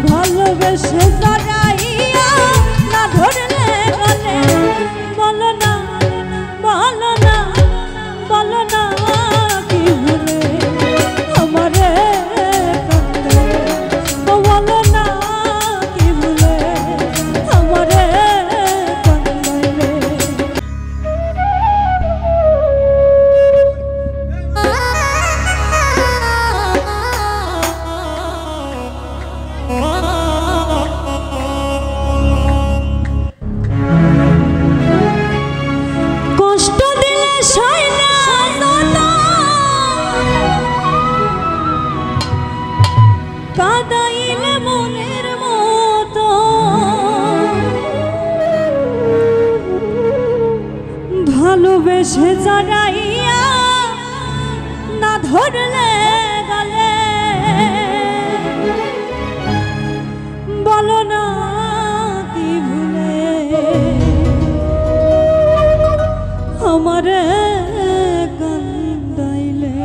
ভালোবেসে জড়াইয়া না ধরলে গলে বলো না বলো না বলো না কি ভুলে আমারে কাঁদে বলো না কি ভুলে আমারে কাঁদাইলে কাদাইলে মনের মতো ভালোবেসে জড়াইয়া না ধরলে গলে বলো না কি ভুলে আমারে কান্দাইলে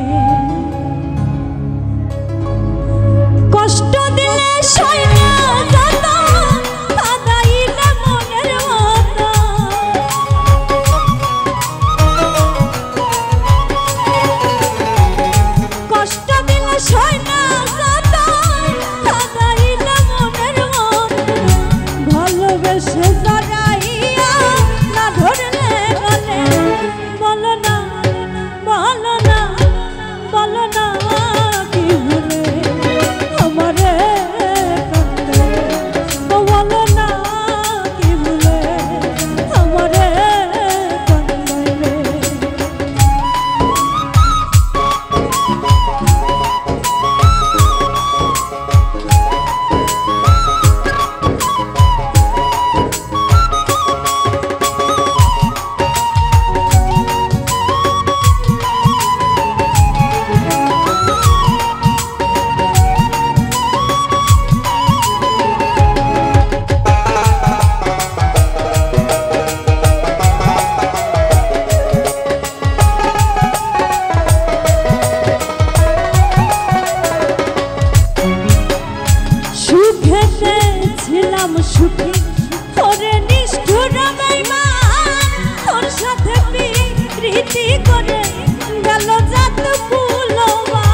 কষ্ট দিলে সইনা যত কাদাইলে মনের মতো কষ্ট দিলে সইনা যত কাদাইলে মনের মতো ভালোবেসে জড়াইয়া না ধরলে গলে বলো না বলো না বলো না কি ভুলে আমারে কাঁদে বলো না কি ভুলে আমারে কাঁদাইলে ছিলাম সুখী ওরে নিষ্ঠুর বেঈমান তোর সাথে প্রীতি করে গেল যত ফুলবা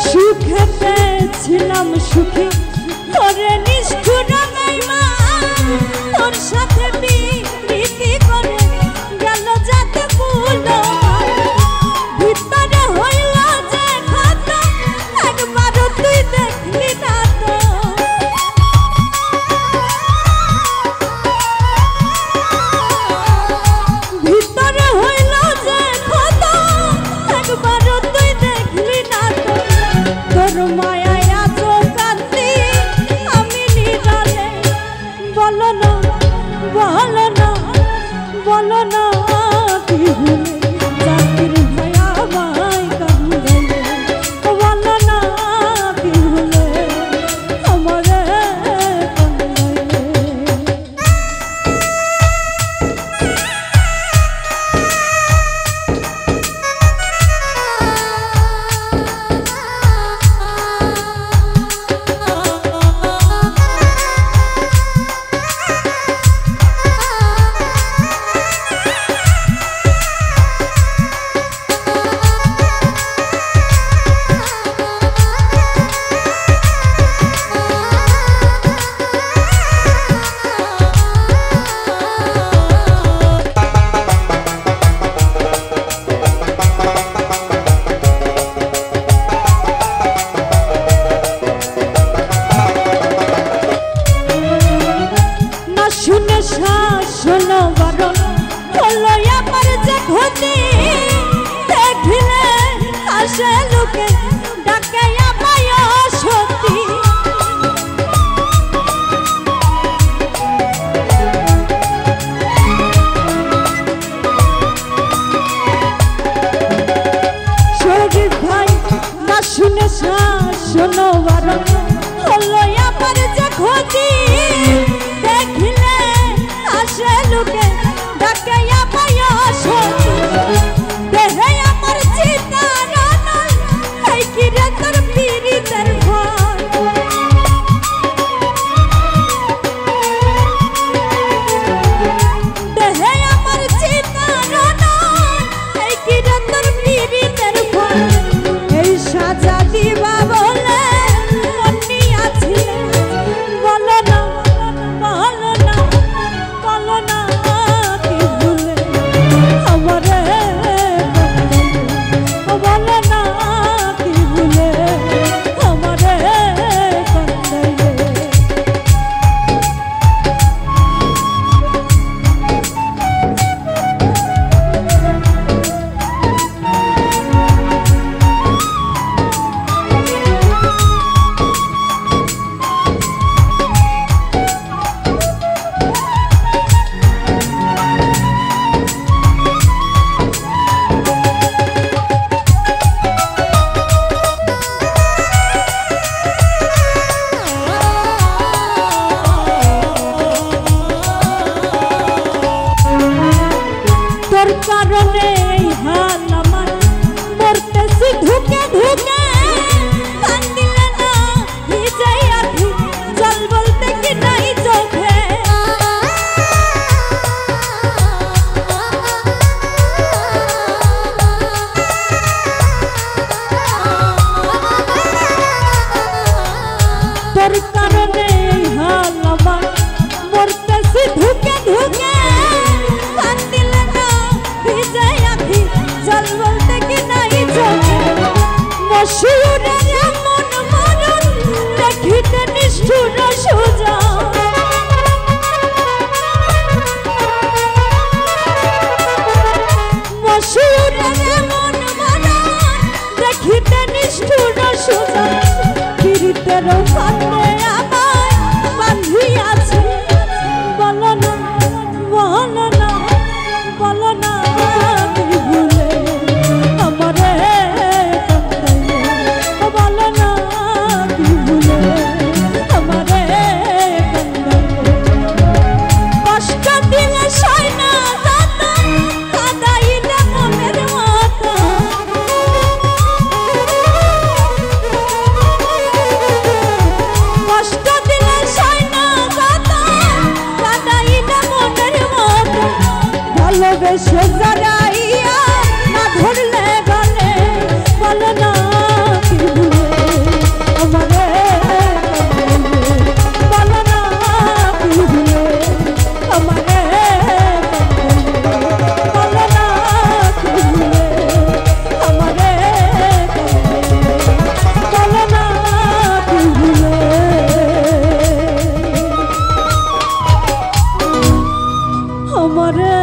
সুখেতে ছিলাম সুখী ওরে নিষ্ঠুর বেঈমান তোর সাথে প্রীতি করে গেল যাতে ফুলো ভিতরে হইল যে ক্ষত একবারও তুই দেখলি না তো ভিতরে হইল যে ক্ষত একবারও তুই দেখলি না তো তোর মায়ায় এত কান্দি আমি নিরালে বলো না বলো না বলো না কি ভুলে জাকির ভাই আমায় কাঁদাইলে বলো না কি ভুলে আমারে কাঁদাইলে শোনো বারণ হলো আমার যে ক্ষতি দেখিলে আসে লোকে ডাকে আমায় সতী শরীফ ভাই না শুনে শোনো বারণ হলো আমার যে ক্ষতি দেখিলে তোর কারণে এই হাল আমার মরতেছি ঢুকে ঢুকে কান্দিলে না ভিজাই আখি জল বলতে কি নাই চোখে তোর কারণে এই হাল আমার মরতেছি ঢুকে ঢুকে কান্দিলে না ভিজাই আখি জল বলতে কি নাই চোখে মশিউরের এমন মরণ দেখিতে নিষ্ঠুর সোজা মশিউরের এমন মরণ দেখিতে নিষ্ঠুর সোজা পীড়িতের ফাঁদে আমায় বাঁধিয়াছে বলো না বলো না বলো না তুই ভুলে আমারে কাঁদাইলে বলো না তুই ভুলে আমারে কাঁদাইলে কষ্ট দিলে সয় না দাতা কাঁদাইলে মনের মাথা কষ্ট দিলে সয় না দাতা কাঁদাইলে মনের মাথা ভালোবেসে জড়াইয়া না ধরলে গলে বলো না কি ভুলে আমারে কাঁদাইলে বলো না কি ভুলে আমারে কাঁদাইলে বলো না কি ভুলে আমারে কাঁদাইলে বলো না কি ভুলে আমারে